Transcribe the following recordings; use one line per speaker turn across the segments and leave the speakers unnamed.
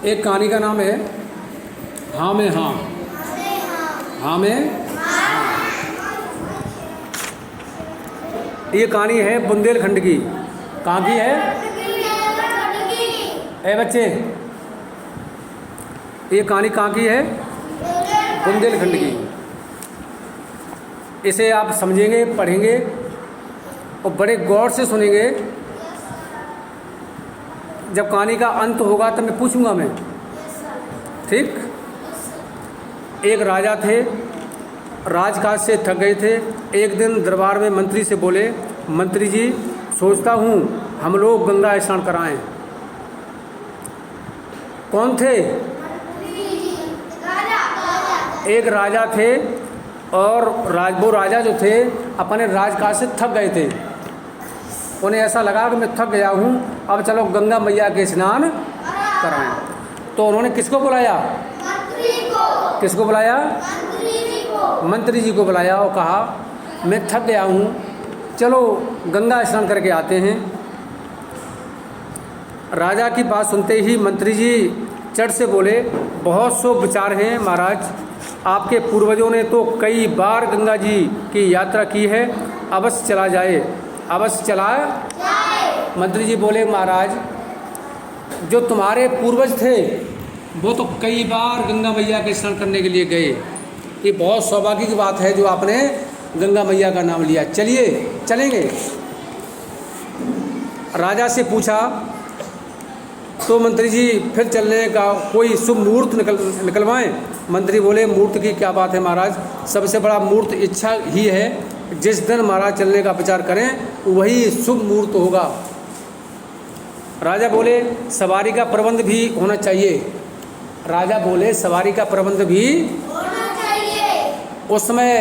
एक कहानी का नाम है हाँ में हाँ। हाँ में ये कहानी है बुंदेलखंड की। कहाँ की है? ए बच्चे, ये कहानी कहाँ की है? बुंदेलखंड की। इसे आप समझेंगे, पढ़ेंगे और बड़े गौर से सुनेंगे। जब कहानी का अंत होगा तब मैं पूछूंगा मैं, ठीक? एक राजा थे, राजकाज से थक गए थे। एक दिन दरबार में मंत्री से बोले, मंत्री जी सोचता हूँ हम लोग गंगा स्नान कराएं। कौन थे? एक राजा थे और वो राजा जो थे अपने राजकाज से थक गए थे। उन्हें ऐसा लगा कि मैं थक गया हूँ, अब चलो गंगा मैया के स्नान कराएं। तो उन्होंने किसको बुलाया? किसको बुलाया? मंत्री जी को बुलाया और कहा मैं थक गया हूँ, चलो गंगा स्नान करके आते हैं। राजा की बात सुनते ही मंत्री जी चट से बोले, बहुत शुभ विचार हैं महाराज, आपके पूर्वजों ने तो कई बार गंगा जी की यात्रा की है, अवश्य चला जाए, अवश्य चला जाए। मंत्री जी बोले, महाराज जो तुम्हारे पूर्वज थे वो तो कई बार गंगा मैया के स्नान करने के लिए गए, ये बहुत सौभाग्य की बात है जो आपने गंगा मैया का नाम लिया, चलिए चलेंगे। राजा से पूछा तो मंत्री जी फिर चलने का कोई शुभ मुहूर्त निकलवाएं। मंत्री बोले, मुहूर्त की क्या बात है महाराज, सबसे बड़ा मुहूर्त इच्छा ही है, जिस दिन महाराज चलने का विचार करें वही शुभ मुहूर्त होगा। राजा बोले, सवारी का प्रबंध भी होना चाहिए। राजा बोले, सवारी का प्रबंध भी होना चाहिए। उस समय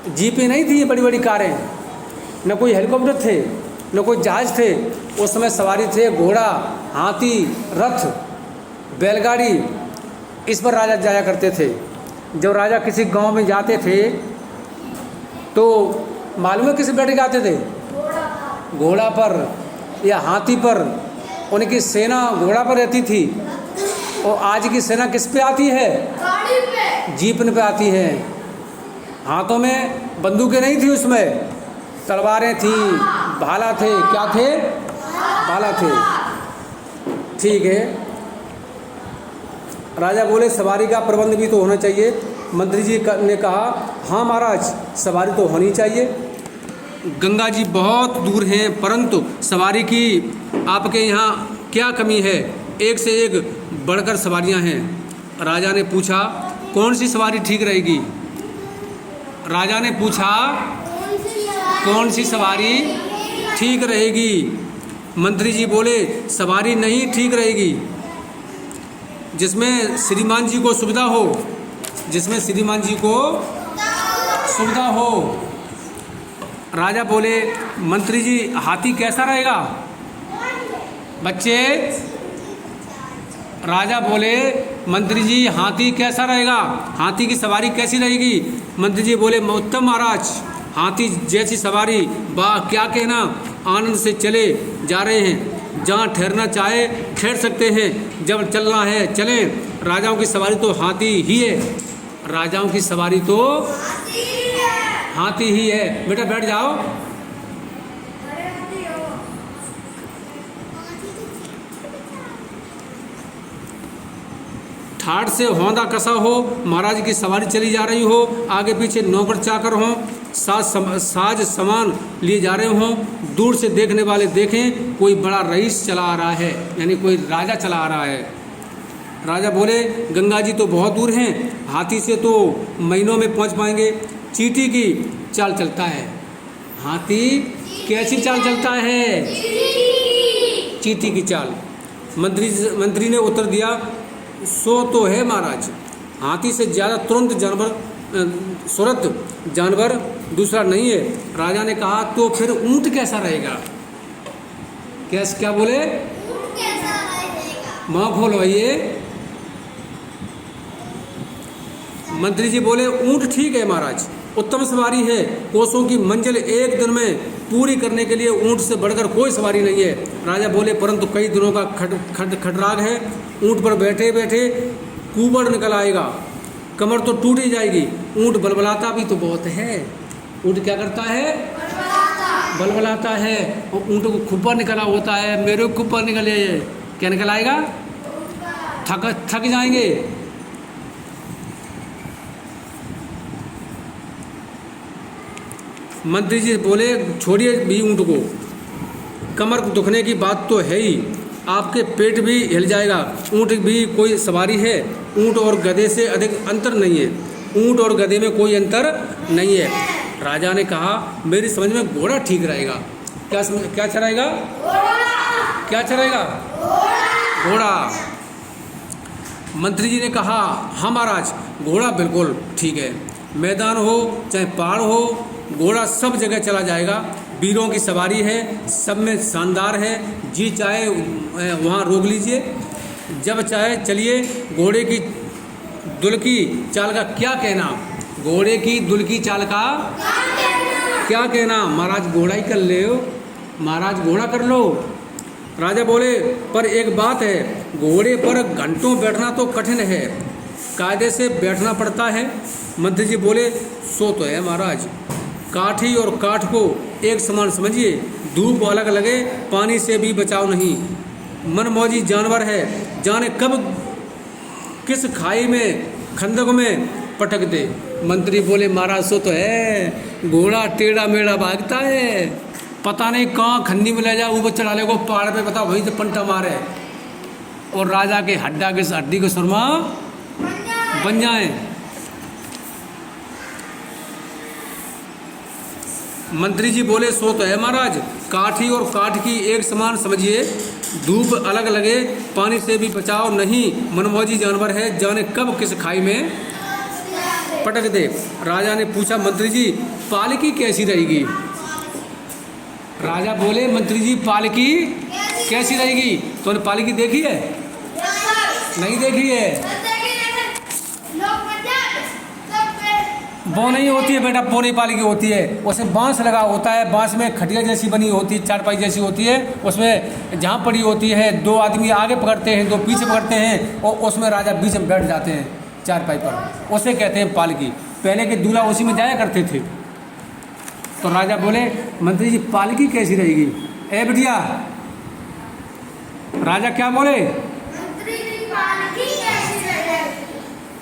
जीपें नहीं थी, बड़ी बड़ी कारें, न कोई हेलीकॉप्टर थे, न कोई जहाज थे। उस समय सवारी थे घोड़ा, हाथी, रथ, बैलगाड़ी, इस पर राजा जाया करते थे। जब राजा किसी गांव में जाते थे तो मालूम है किस बैठ के आते थे? घोड़ा पर या हाथी पर। उनकी सेना घोड़ा पर रहती थी। और आज की सेना किस पे आती है? गाड़ी पे, जीपन पे आती है। हाथों में बंदूकें नहीं थी, उसमें तलवारें थी, भाला थे। क्या थे? भाला थे। ठीक है। राजा बोले, सवारी का प्रबंध भी तो होना चाहिए। मंत्री जी ने कहा, हाँ महाराज सवारी तो होनी चाहिए। गंगा जी बहुत दूर हैं, परंतु सवारी की आपके यहाँ क्या कमी है? एक से एक बढ़कर सवारियाँ हैं। राजा ने पूछा, कौन सी सवारी ठीक रहेगी? राजा ने पूछा, कौन सी सवारी ठीक रहेगी? मंत्री जी बोले, सवारी नहीं ठीक रहेगी जिसमें श्रीमान जी को सुविधा हो, जिसमें श्रीमान जी को सुविधा हो। राजा बोले, मंत्री जी हाथी कैसा रहेगा? बच्चे, राजा बोले, मंत्री जी हाथी कैसा रहेगा? हाथी की सवारी कैसी रहेगी? मंत्री जी बोले, उत्तम महाराज, हाथी जैसी सवारी, वाह क्या कहना, आनंद से चले जा रहे हैं, जहाँ ठहरना चाहे ठहर सकते हैं, जब चलना है चलें। राजाओं की सवारी तो हाथी ही है, राजाओं की सवारी तो हाथी ही है। बेटा बैठ जाओ। ठाठ से हौंदा कसा हो, महाराज की सवारी चली जा रही हो, आगे पीछे नौकर चाकर हों, साज सामान लिए जा रहे हों, दूर से देखने वाले देखें कोई बड़ा रईस चला आ रहा है, यानी कोई राजा चला आ रहा है। राजा बोले, गंगा जी तो बहुत दूर हैं, हाथी से तो महीनों में पहुंच पाएंगे। चींटी की चाल चलता है। हाथी कैसी चाल चलता है? चींटी की चाल। मंत्री ने उत्तर दिया, सो तो है महाराज, हाथी से ज़्यादा तुरंत सुरत जानवर दूसरा नहीं है। राजा ने कहा, तो फिर ऊंट कैसा रहेगा? क्या बोले? ऊंट कैसा रहेगा? माँ खोलो भैया। मंत्री जी बोले, ऊंट ठीक है महाराज, उत्तम सवारी है। कोसों की मंजिल एक दिन में पूरी करने के लिए ऊँट से बढ़कर कोई सवारी नहीं है। राजा बोले, परंतु कई दिनों का खटराग है। ऊँट पर बैठे बैठे कुबड़ निकल आएगा, कमर तो टूट ही जाएगी। ऊँट बलबलाता भी तो बहुत है। ऊँट क्या करता है? बलबलाता है। और ऊँट को खुब्बा निकला होता है, मेरे को खुब्बा निकले, क्या निकल आएगा? थक जाएंगे। मंत्री जी बोले, छोड़िए भी ऊँट को, कमर दुखने की बात तो है ही, आपके पेट भी हिल जाएगा। ऊँट भी कोई सवारी है, ऊँट और गधे से अधिक अंतर नहीं है। ऊँट और गधे में कोई अंतर नहीं है। राजा ने कहा, मेरी समझ में घोड़ा ठीक रहेगा। क्या चलाएगा? क्या चलाएगा? घोड़ा। मंत्री जी ने कहा, हाँ महाराज, घोड़ा बिल्कुल ठीक है। मैदान हो चाहे पहाड़ हो, घोड़ा सब जगह चला जाएगा। वीरों की सवारी है, सब में शानदार है। जी चाहे वहाँ रोक लीजिए, जब चाहे चलिए। घोड़े की दुल की चाल का क्या कहना? घोड़े की दुल की चाल का क्या कहना? महाराज घोड़ा ही कर ले, महाराज घोड़ा कर लो। राजा बोले, पर एक बात है, घोड़े पर घंटों बैठना तो कठिन है, कायदे से बैठना पड़ता है। मंत्री जी बोले, सो तो है महाराज, काठी और काठ को एक समान समझिए। धूप अलग लगे, पानी से भी बचाव नहीं। मनमौजी जानवर है, जाने कब किस खाई में, खंदक में पटक दे। मंत्री बोले, महाराज सो तो है, घोड़ा टेढ़ा मेढ़ा भागता है, पता नहीं कहाँ खन्नी में ले जाए, ऊपर चढ़ा ले को पहाड़ पे, बताओ वहीं से पंटा मारे और राजा के हड्डी को सुरमा बन जाए। मंत्री जी बोले, सो तो है महाराज, काठी और काठ की एक समान समझिए। धूप अलग लगे, पानी से भी बचाव नहीं। मनमौजी जानवर है, जाने कब किस खाई में पटक दे। राजा ने पूछा, मंत्री जी पालकी कैसी रहेगी? राजा बोले, मंत्री जी पालकी कैसी रहेगी? तूने पालकी देखी है? नहीं देखी है? वो नहीं होती है बेटा, पोनी पालकी होती है। उसमें बांस लगा होता है, बांस में खटिया जैसी बनी होती है, चारपाई जैसी होती है। उसमें जहाँ पड़ी होती है, दो आदमी आगे पकड़ते हैं, दो पीछे पकड़ते हैं, और उसमें राजा बीच में बैठ जाते हैं चारपाई पर। उसे कहते हैं पालकी। पहले के दूल्हा उसी में जाया करते थे। तो राजा बोले, मंत्री जी पालकी कैसी रहेगी? ए बिटिया, राजा क्या बोले?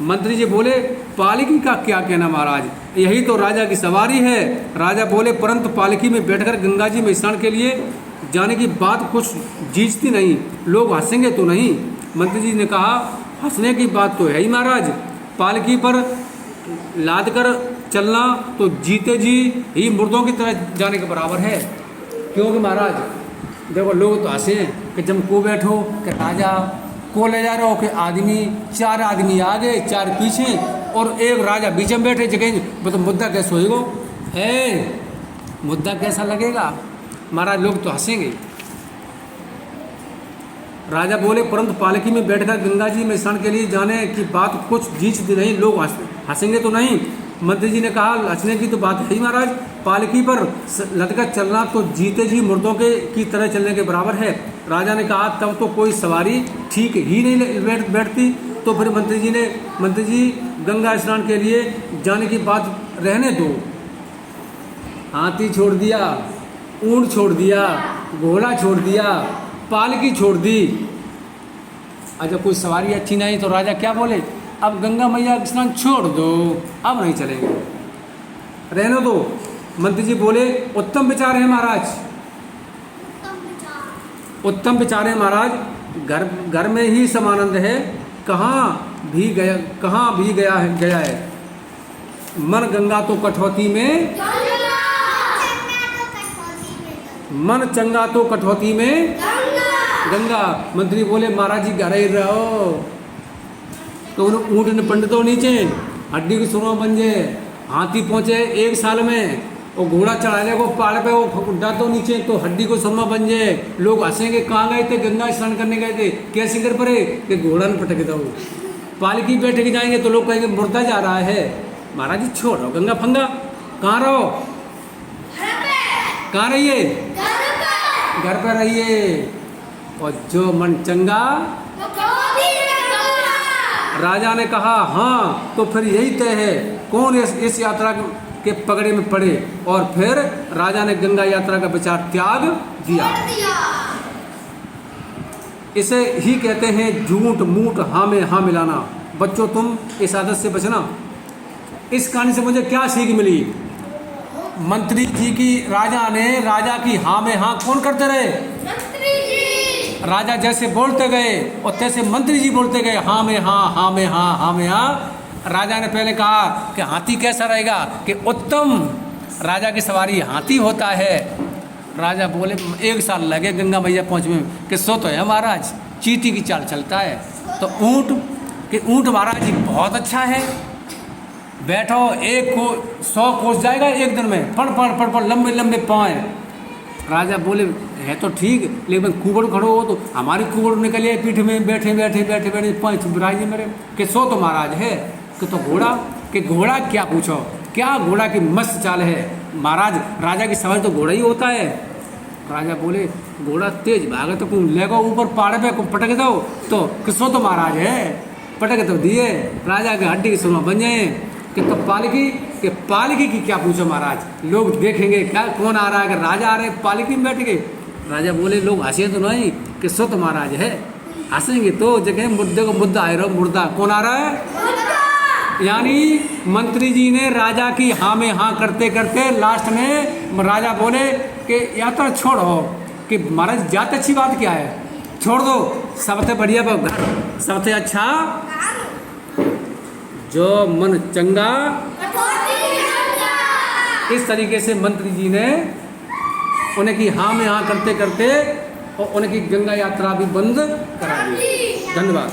मंत्री जी बोले, पालकी का क्या कहना महाराज, यही तो राजा की सवारी है। राजा बोले, परंतु पालकी में बैठकर गंगा जी में स्नान के लिए जाने की बात कुछ जीतती नहीं, लोग हंसेंगे तो नहीं। मंत्री जी ने कहा, हंसने की बात तो है ही महाराज, पालकी पर लाद कर चलना तो जीते जी ही मुर्दों की तरह जाने के बराबर है। क्योंकि महाराज देखो, लोग तो हंसे कि जब को बैठो कि राजा को ले जा रहे हो कि आदमी, चार आदमी आगे चार पीछे और एक राजा बीच में बैठे जगह, तो मुद्दा कैसे होएगा? मुद्दा कैसा लगेगा? महाराज लोग तो हंसेंगे। राजा बोले, परंतु पालकी में बैठकर गंगा जी में स्नान के लिए जाने की बात कुछ जीतती नहीं, लोग हंसेंगे तो नहीं। मंत्री जी ने कहा, हंसने की तो बात है ही महाराज, पालकी पर लटकर चलना तो जीते जी मुर्दों के की तरह चलने के बराबर है। राजा ने कहा, तब तो कोई सवारी ठीक ही नहीं बैठती। तो फिर मंत्री जी गंगा स्नान के लिए जाने की बात रहने दो। हाथी छोड़ दिया, ऊँट छोड़ दिया, घोड़ा छोड़ दिया, पालकी छोड़ दी। अच्छा कोई सवारी अच्छी नहीं तो राजा क्या बोले, अब गंगा मैया स्नान छोड़ दो, अब नहीं चलेंगे, रहने दो। मंत्री जी बोले, उत्तम विचार है महाराज, उत्तम विचार है महाराज। घर में ही समानंद है, कहाँ भी गया है। मन गंगा तो कठौती में, मन चंगा तो कठौती में गंगा। मंत्री बोले, महाराज जी घर ही रहो तो ऊँट ने पंडितों नीचे हड्डी की सुरवा बन जाए। हाथी पहुँचे 1 साल में, और घोड़ा चढ़ाने को पहाड़ पे, वो खुड्डा तो नीचे तो हड्डी को सुरमा बन जाए। लोग हंसेंगे, कहाँ गए थे? गंगा स्नान करने गए थे। कैसे कर पड़े कि घोड़ा ने पटक दो। पालकी बैठ के जाएंगे तो लोग कहेंगे मुर्दा जा रहा है। महाराज जी छोड़ो गंगा फंगा, कहाँ रहो, कहाँ रहिए, घर पर रहिए। और जो मन चंगा, राजा ने कहा हाँ तो फिर यही तय है कौन इस यात्रा के पगड़े में पड़े। और फिर राजा ने गंगा यात्रा का विचार त्याग दिया। इसे ही कहते हैं झूठ मूठ हाँ में हाँ मिलाना। बच्चों तुम इस आदत से बचना। इस कहानी से मुझे क्या सीख मिली? मंत्री जी की राजा की हाँ में हाँ कौन करते रहे? मंत्री जी। राजा जैसे बोलते गए और तैसे मंत्री जी बोलते गए, हाँ में हाँ, हाँ में हाँ, हाँ में हाँ। राजा ने पहले कहा कि हाथी कैसा रहेगा, कि उत्तम राजा की सवारी हाथी होता है। राजा बोले 1 साल लगे गंगा मैया पहुँचने में, कि सो तो है महाराज, चींटी की चाल चलता है। तो ऊँट महाराज जी बहुत अच्छा है, बैठो 100 कोस जाएगा एक दिन में, पड़ लंबे लंबे पाँव हैं। राजा बोले है तो ठीक, लेकिन कुबड़ खड़ो हो तो हमारी कुबड़ निकले पीठ में, बैठे पाँच राजे मेरे, कि सो तो महाराज है, कि तो घोड़ा, कि घोड़ा क्या पूछो, क्या घोड़ा की मस्त चाल है महाराज, राजा की सवारी तो घोड़ा ही होता है। राजा बोले घोड़ा तेज भागे तो तुम ले गो ऊपर पहाड़ पे पटक दो, तो किसो तो महाराज है, पटक तो दिए, राजा के हड्डी की सुरमा बन जाए। कि तो पालकी की क्या पूछो महाराज, लोग देखेंगे क्या कौन आ रहा है, अगर राजा आ रहे पालकी में बैठ गए। राजा बोले लोग हंसे तो नहीं, कि सो तो महाराज है, हंसेंगे तो जगह मुद्दे को मुद्दा आए रहो, मुर्दा कौन आ रहा है। यानी मंत्री जी ने राजा की हाँ में हाँ करते करते लास्ट में राजा बोले कि यात्रा छोड़ो, कि महाराज जाते अच्छी बात क्या है, छोड़ दो, सबसे बढ़िया घर, सबसे अच्छा जो मन चंगा। इस तरीके से मंत्री जी ने उन्हें की हाँ में हाँ करते करते और उनकी गंगा यात्रा भी बंद करा दी। धन्यवाद।